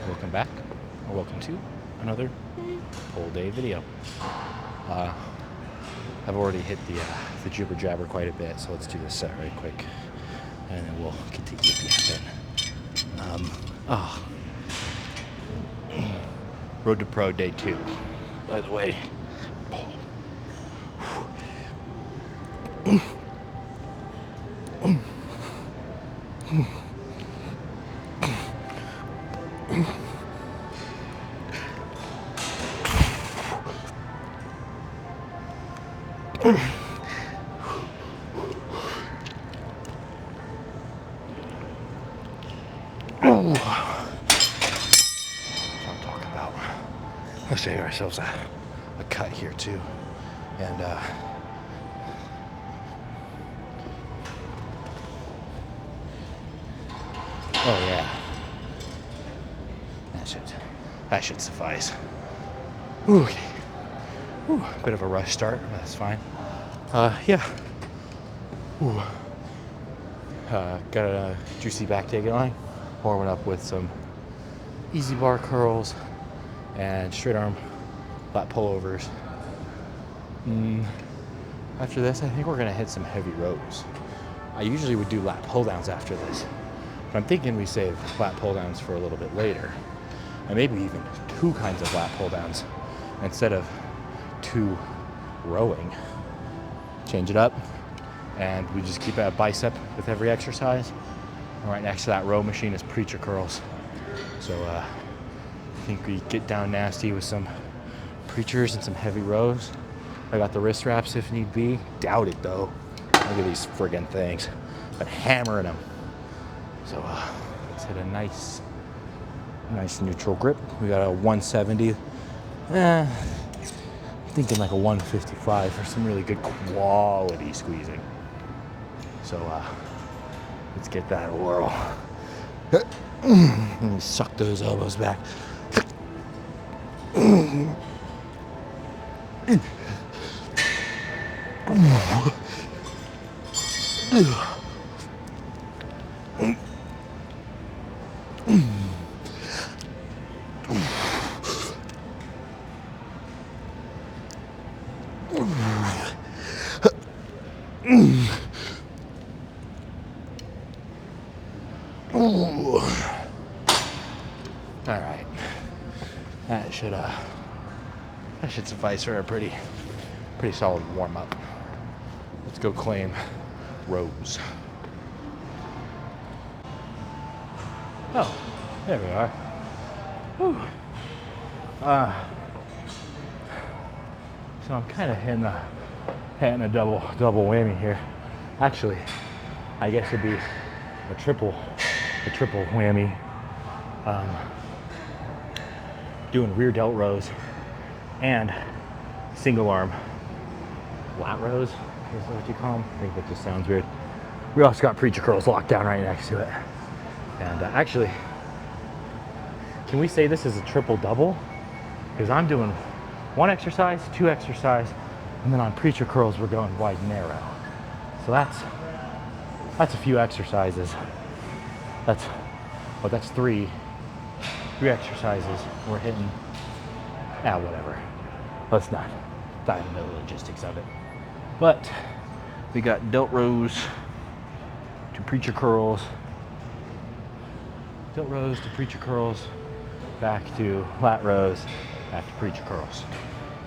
Welcome back, or welcome to another pull day video. I've already hit the jibber jabber quite a bit, so let's do this set right quick, and then we'll continue yapping. Road to Pro Day 2. By the way, that's what I'm talking about. Let's save ourselves a cut here too, and oh yeah, that should suffice. Okay. Bit of a rush start, but that's fine. Yeah. Got a juicy back take line. Warming up with some easy bar curls and straight arm lat pullovers. After this, I think we're gonna hit some heavy rows. I usually would do lat pull downs after this, but I'm thinking we save lat pull downs for a little bit later, and maybe even two kinds of lat pull downs instead of two rowing. Change it up, and we just keep a bicep with every exercise. And right next to that row machine is preacher curls. So I think we get down nasty with some preachers and some heavy rows. I got the wrist wraps if need be. Doubt it though. Look at these friggin' things. But hammering them. So let's hit a nice neutral grip. We got a 170. Thinking like a 155 for some really good quality squeezing. So let's get that whirl. And suck those elbows back. All right, that should suffice for a pretty solid warm up. Let's go claim rows. Oh, there we are. Whew. So I'm kind of hitting a double whammy here. Actually, I guess it'd be a triple whammy. Doing rear delt rows and single arm lat rows, is that what you call them? I think that just sounds weird. We also got preacher curls locked down right next to it. And actually, can we say this is a triple double? Because I'm doing one exercise, two exercise, and then on preacher curls we're going wide narrow. So that's a few exercises. That's three exercises we're hitting. Whatever. Let's not dive into the logistics of it. But we got delt rows to preacher curls. Delt rows to preacher curls, back to lat rows, back to preacher curls.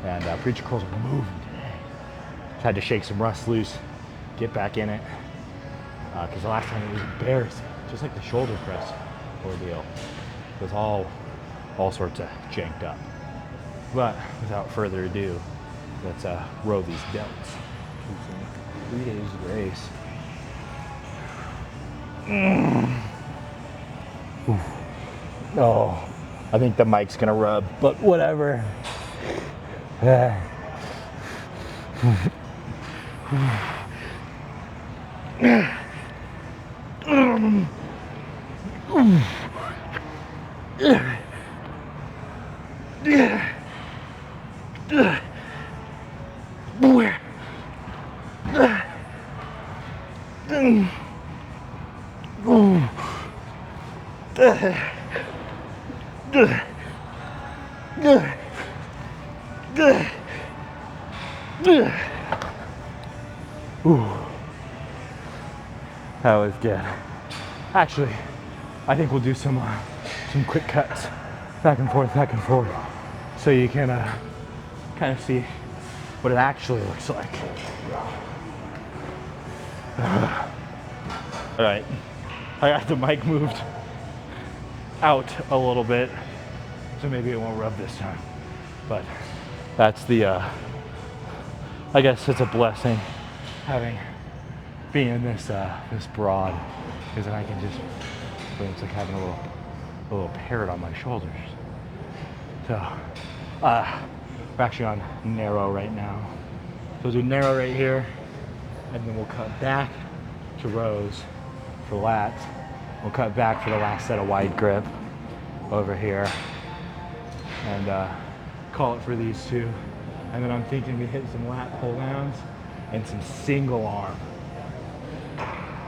And preacher curls are moving today. Just had to shake some rust loose, get back in it. Because the last time it was embarrassing. Just like the shoulder press ordeal. It was all sorts of janked up. But without further ado, let's row these delts. 3 days of grace. Oh, I think the mic's gonna rub, but whatever. Ooh, that was good. Actually, I think we'll do some quick cuts, back and forth, so you can kind of see what it actually looks like. All right, I got the mic moved out a little bit, so maybe it won't rub this time. But that's the, I guess it's a blessing having being this this broad, because then I can just, it's like having a little parrot on my shoulders. So we're actually on narrow right now. So we'll do narrow right here, and then we'll cut back to rows for lats. We'll cut back for the last set of wide grip over here, and call it for these two. And then I'm thinking we hit some lat pull downs and some single arm.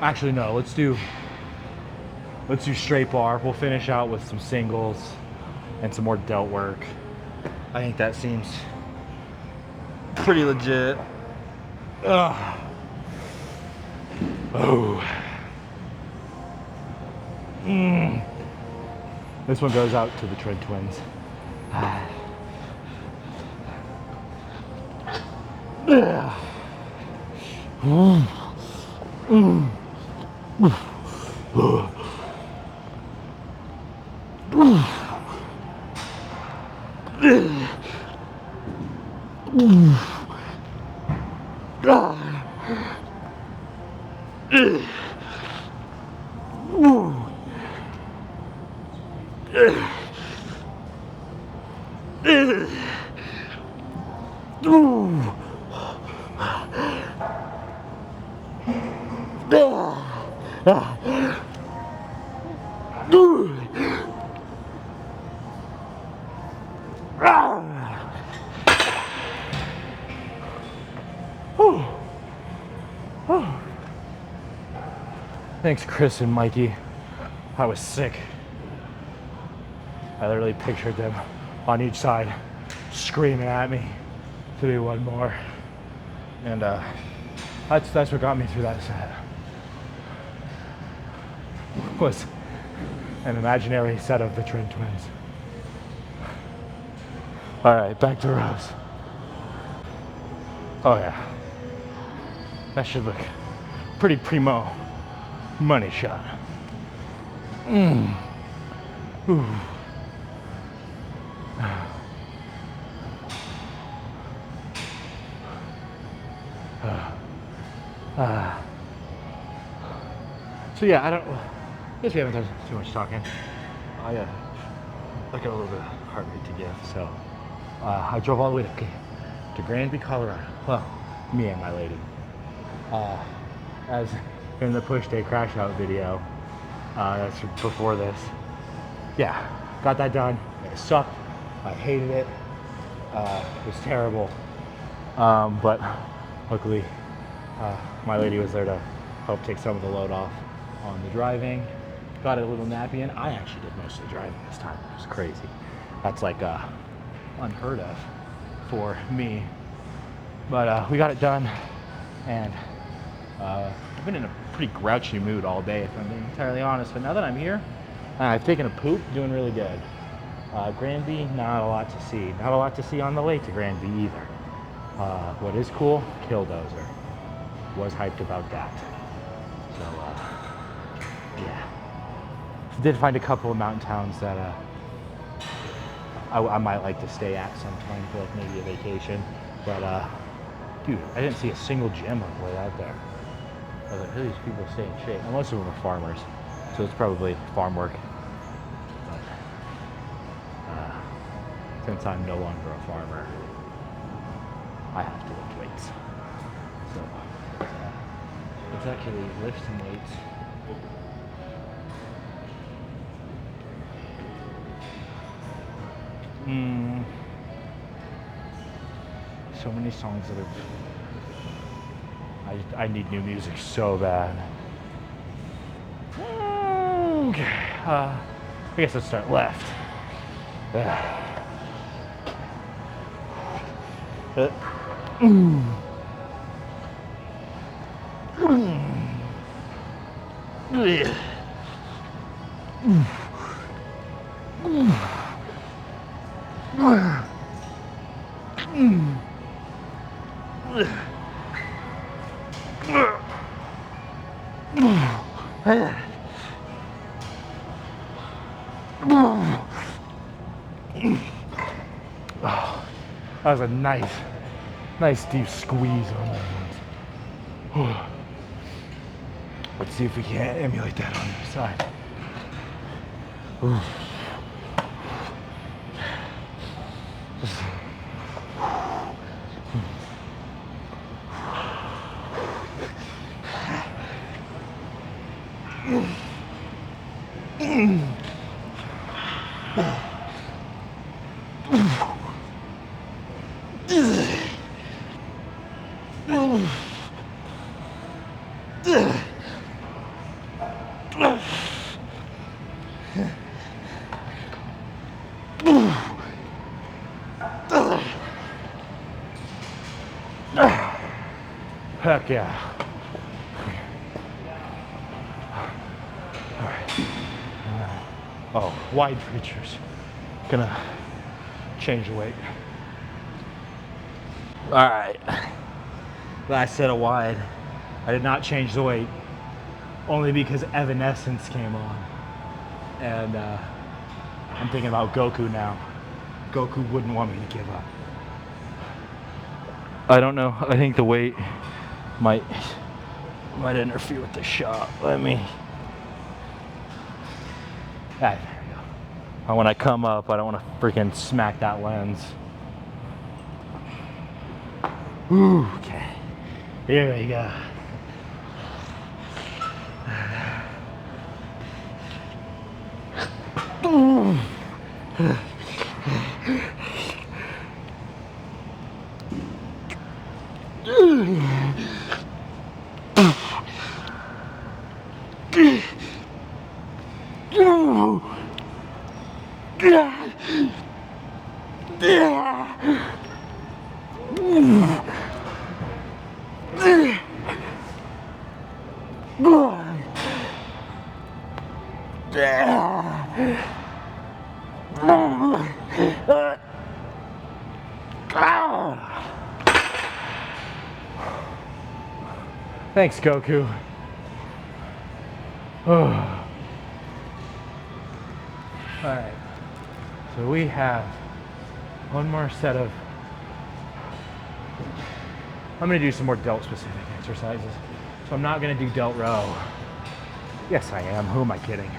Actually, no, let's do straight bar. We'll finish out with some singles and some more delt work. I think that seems pretty legit. Ugh. Oh. This one goes out to the Trent twins. Thanks, Chris and Mikey. I was sick. I literally pictured them on each side screaming at me to do one more. And that's what got me through that set. Was an imaginary set of the Trent twins. All right, back to rows. Oh yeah. That should look pretty primo money shot. Ooh. So yeah, I guess we haven't done too much talking. I got a little bit of heart rate to give, so I drove all the way to Granby, Colorado. Well, me and my lady. As in the push day crash out video, that's before this. Yeah, got that done. It sucked. I hated it. It was terrible. But luckily, my lady was there to help take some of the load off on the driving. Got a little nappy in. I actually did most of the driving this time. It was crazy. That's like unheard of for me. But we got it done, and I've been in a pretty grouchy mood all day, if I'm being entirely honest. But now that I'm here, I've taken a poop, doing really good. Granby, not a lot to see. Not a lot to see on the lake to Granby either. What is cool, Killdozer. Was hyped about that. So, yeah. Did find a couple of mountain towns that I might like to stay at sometime for like maybe a vacation. But, dude, I didn't see a single gym on the way out there. I was like, who do these people stay in shape? And most of them are farmers, so it's probably farm work. But since I'm no longer a farmer, I have to lift weights. So let's actually lift some weights. So many songs that have. I need new music so bad. Okay. I guess let's start left. That was a nice deep squeeze on that one. Let's see if we can't emulate that on the other side. Heck yeah. All right. Oh, wide preachers. Gonna change the weight. All right. Last set of wide. I did not change the weight, only because Evanescence came on. And I'm thinking about Goku now. Goku wouldn't want me to give up. I don't know. I think the weight might interfere with the shot. Let me. Ah, there we go. And when I come up, I don't want to freaking smack that lens. Ooh, okay. Here we go. Thanks, Goku. Oh. All right, so we have one more set of, I'm gonna do some more delt specific exercises. So I'm not gonna do delt row. Yes, I am, who am I kidding?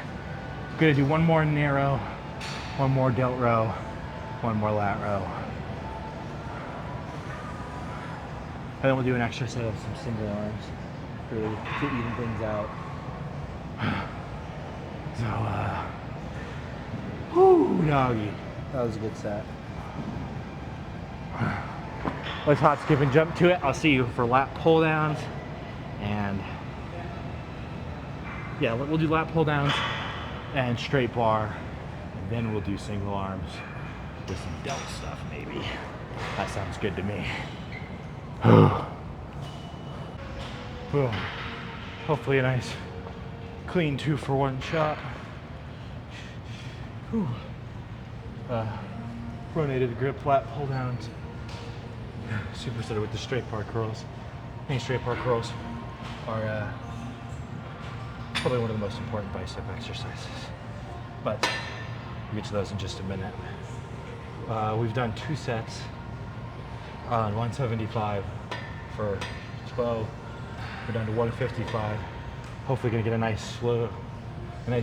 I'm gonna do one more narrow, one more delt row, one more lat row. And then we'll do an extra set of some single arms, really to even things out. So, whoo, doggy. That was a good set. Let's hot skip and jump to it. I'll see you for lat pull downs. And yeah, we'll do lat pull downs and straight bar. And then we'll do single arms with some delt stuff maybe. That sounds good to me. Hopefully a nice clean 2-for-1 shot. Pronated grip, lat pull downs. Supersetted with the straight bar curls. I think straight bar curls are probably one of the most important bicep exercises. But we'll get to those in just a minute. We've done 2 sets on 175 for 12. We're down to 155. Hopefully gonna get a nice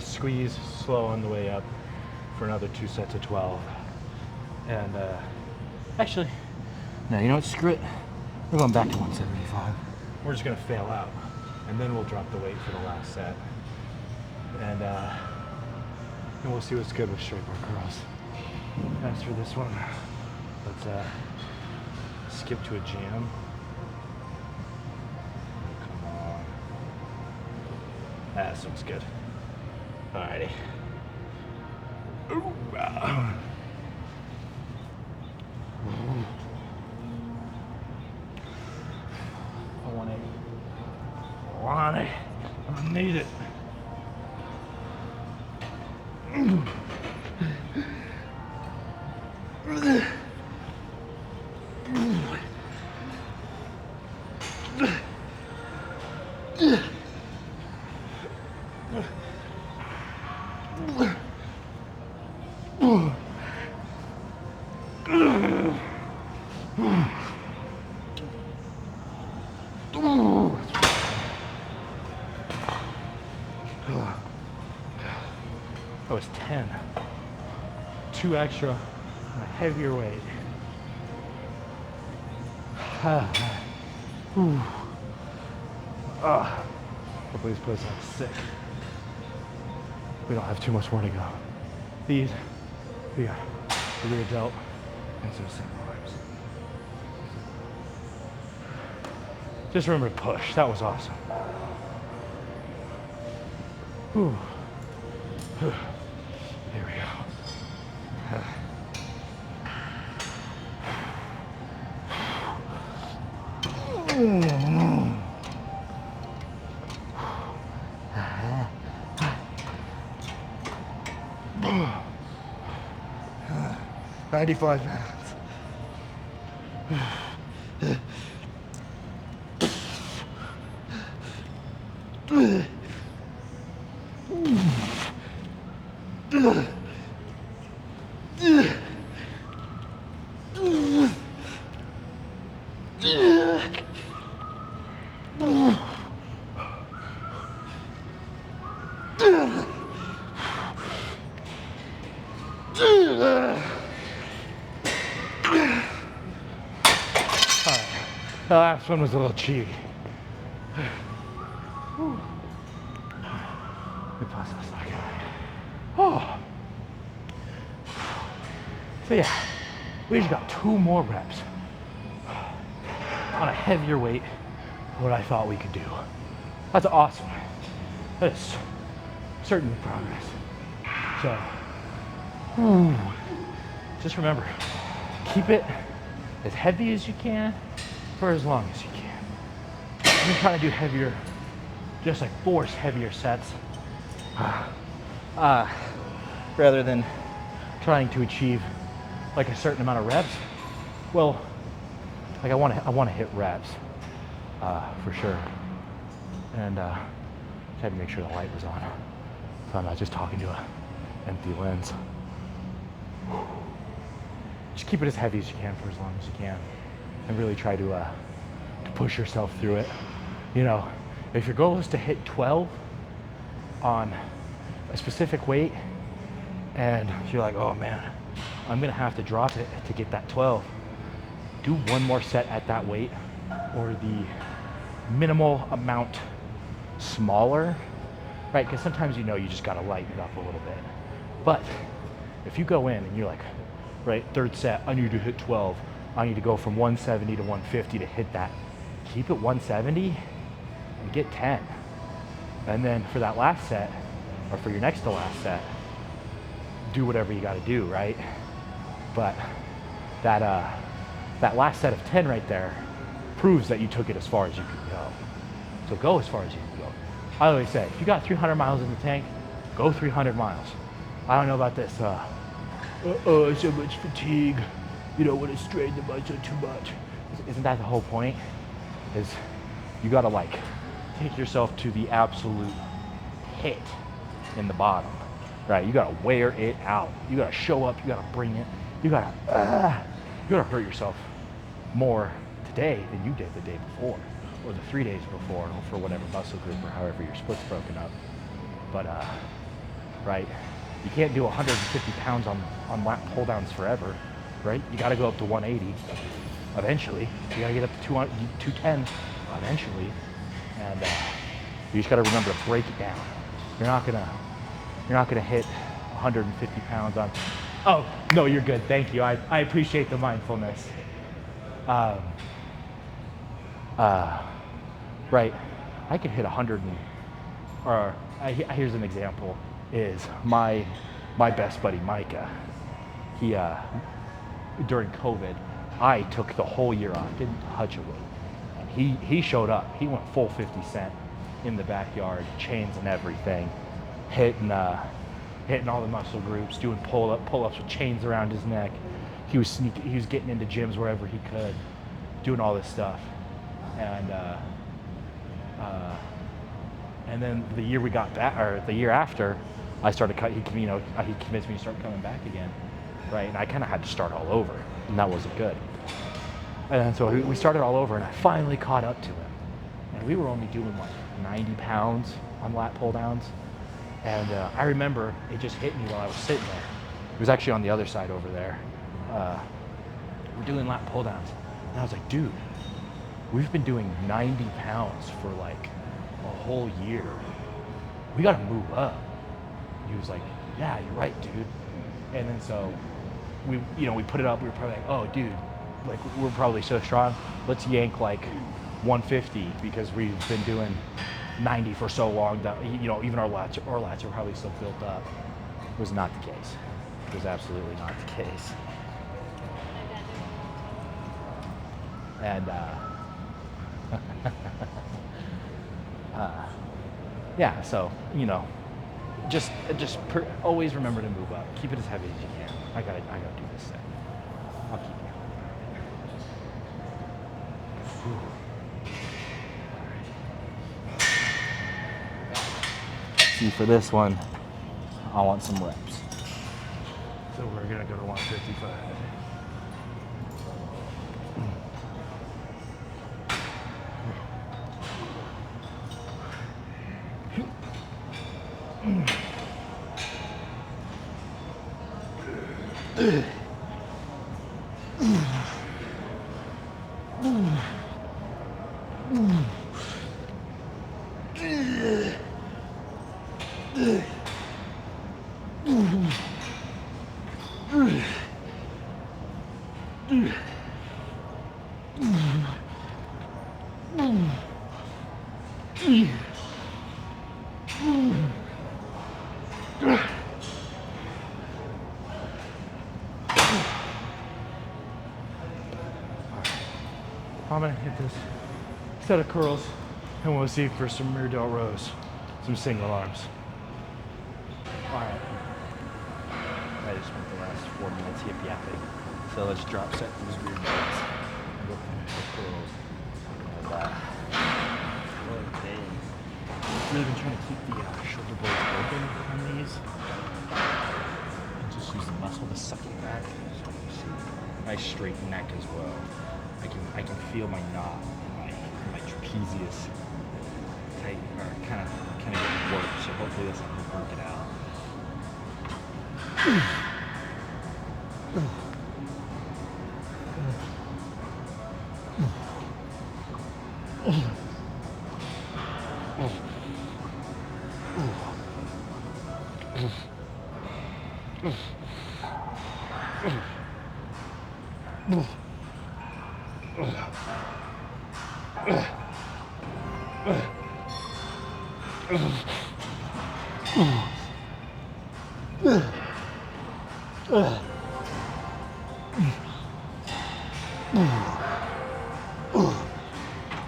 squeeze, slow on the way up for another 2 sets of 12. And actually, no, you know what, screw it. We're going back to 175. We're just gonna fail out. And then we'll drop the weight for the last set. And we'll see what's good with straight bar curls. As for this one, let's skip to a jam. Come on. That looks good. Alrighty. I want it. I want it. I need it. That was 10. 2 extra on a heavier weight. Hopefully this place is sick. We don't have too much more to go. We got the rear delt and some single arms. Just remember to push. That was awesome. Whew. Here we go. 95 pounds. The last one was a little cheaty. Let me pause this again. Oh. So yeah, we just got 2 more reps on a heavier weight than what I thought we could do. That's awesome. That is certainly progress. So, just remember, keep it as heavy as you can for as long as you can. I'm trying to do heavier, just like force heavier sets, rather than trying to achieve like a certain amount of reps. Well, like I want to hit reps for sure, and had to make sure the light was on, so I'm not just talking to an empty lens. Just keep it as heavy as you can for as long as you can, and really try to push yourself through it. You know, if your goal is to hit 12 on a specific weight, and you're like, oh man, I'm gonna have to drop it to get that 12. Do 1 more set at that weight, or the minimal amount smaller, right? Because sometimes you just gotta lighten it up a little bit. But if you go in and you're like, right, 3rd set, I need to hit 12. I need to go from 170 to 150 to hit that. Keep it 170 and get 10. And then for that last set, or for your next to last set, do whatever you gotta do, right? But that last set of 10 right there proves that you took it as far as you could go. So go as far as you can go. I always say, if you got 300 miles in the tank, go 300 miles. I don't know about this, so much fatigue, you don't want to strain the muscle too much. Isn't that the whole point? Is you gotta like take yourself to the absolute hit in the bottom, right? You gotta wear it out. You gotta show up, you gotta bring it. You gotta hurt yourself more today than you did the day before, or the 3 days before, or for whatever muscle group or however your split's broken up. But right, you can't do 150 pounds on lat pull downs forever, right? You gotta go up to 180 eventually. You gotta get up to 210 eventually, and you just gotta remember to break it down. You're not gonna hit 150 pounds on. Oh no, you're good. Thank you. I appreciate the mindfulness. Right, I could hit 100 or here's an example, is my my best buddy Micah, he during COVID, I took the whole year off, didn't touch a weight. And he showed up. He went full 50 Cent in the backyard, chains and everything, hitting all the muscle groups, doing pull-ups with chains around his neck. He was getting into gyms wherever he could, doing all this stuff. And then the year we got back, or the year after, I started he convinced me to start coming back again, right? And I kind of had to start all over, and that wasn't good. And so we started all over, and I finally caught up to him. And we were only doing like 90 pounds on lat pull downs. And I remember it just hit me while I was sitting there. It was actually on the other side over there. We're doing lat pull downs. And I was like, dude, we've been doing 90 pounds for like a whole year. We gotta move up. He was like, yeah, you're right, dude. And then so we put it up. We were probably like, oh, dude, like we're probably so strong. Let's yank like 150 because we've been doing 90 for so long that even our lats are probably still built up. It was not the case. It was absolutely not the case. And yeah, so just always remember to move up. Keep it as heavy as you can. I gotta do this thing. I'll keep you. See, for this one, I want some reps. So we're gonna go to 155. I'm gonna hit this set of curls and we'll see for some rear delt rows, some single arms. All right. I just spent the last 4 minutes hip yapping. So let's drop set these rear delts and go finish the curls. And really been trying to keep the shoulder blades open on these. And just use the muscle to suck it back. So you can see nice straight neck as well. I can feel my knot in my trapezius tight or kind of getting work. So hopefully this will work it out.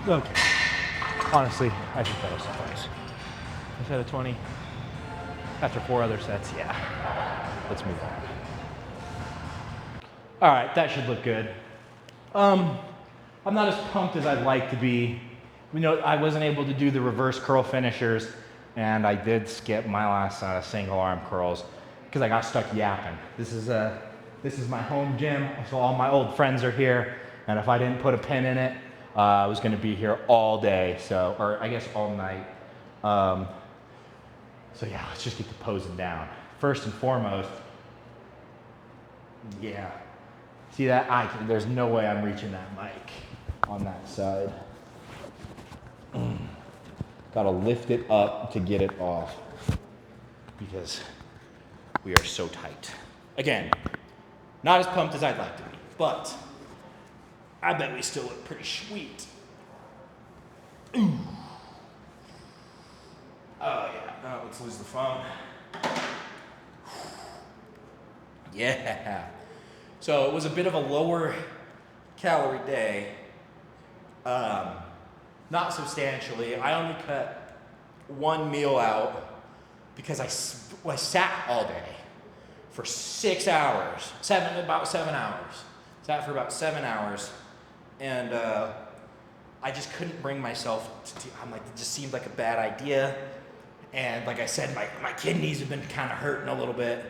Okay. Honestly, I think that'll suffice. A set of 20. After 4 other sets, yeah. Let's move on. All right, that should look good. I'm not as pumped as I'd like to be. I wasn't able to do the reverse curl finishers, and I did skip my last set of single arm curls because I got stuck yapping. This is my home gym, so all my old friends are here, and if I didn't put a pin in it, I was going to be here all day, or I guess all night. So yeah, let's just get the posing down. First and foremost, yeah. See that? There's no way I'm reaching that mic on that side. Gotta lift it up to get it off because we are so tight. Again, not as pumped as I'd like to be, but I bet we still look pretty sweet. Ooh. Oh yeah, now let's lose the phone. Yeah. So it was a bit of a lower calorie day. Not substantially. I only cut one meal out because I sat all day for 6 hours, about 7 hours. Sat for about 7 hours, and I just couldn't bring myself to. I'm like, it just seemed like a bad idea, and like I said, my kidneys have been kind of hurting a little bit,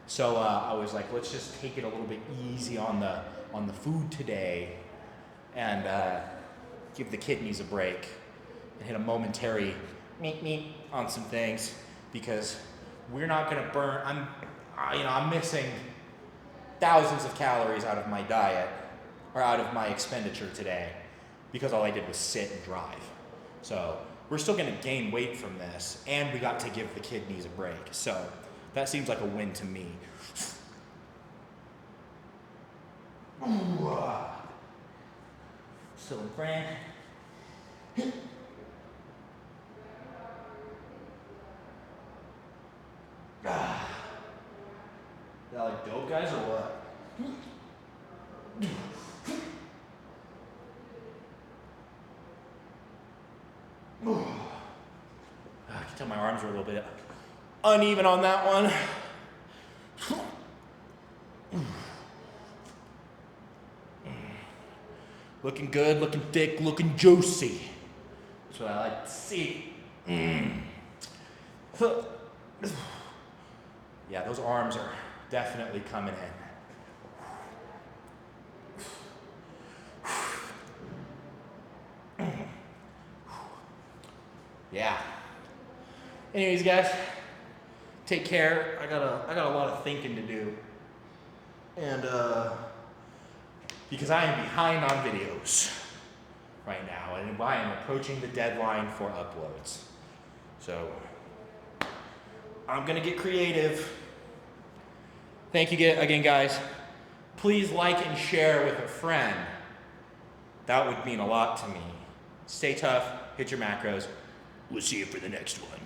so I was like, let's just take it a little bit easy on the food today, and give the kidneys a break, and hit a momentary meet on some things, because we're not gonna burn. I'm missing thousands of calories out of my diet, or out of my expenditure today, because all I did was sit and drive. So we're still gonna gain weight from this, and we got to give the kidneys a break. So that seems like a win to me. Still in Fran. Y'all like dope guys or what? I can tell my arms are a little bit uneven on that one. Looking good, looking thick, looking juicy. That's what I like to see. Yeah, those arms are definitely coming in. Yeah. Anyways, guys, take care. I got a lot of thinking to do, and because I am behind on videos right now, and I am approaching the deadline for uploads. So I'm gonna get creative. Thank you again, guys. Please like and share with a friend. That would mean a lot to me. Stay tough, hit your macros. We'll see you for the next one.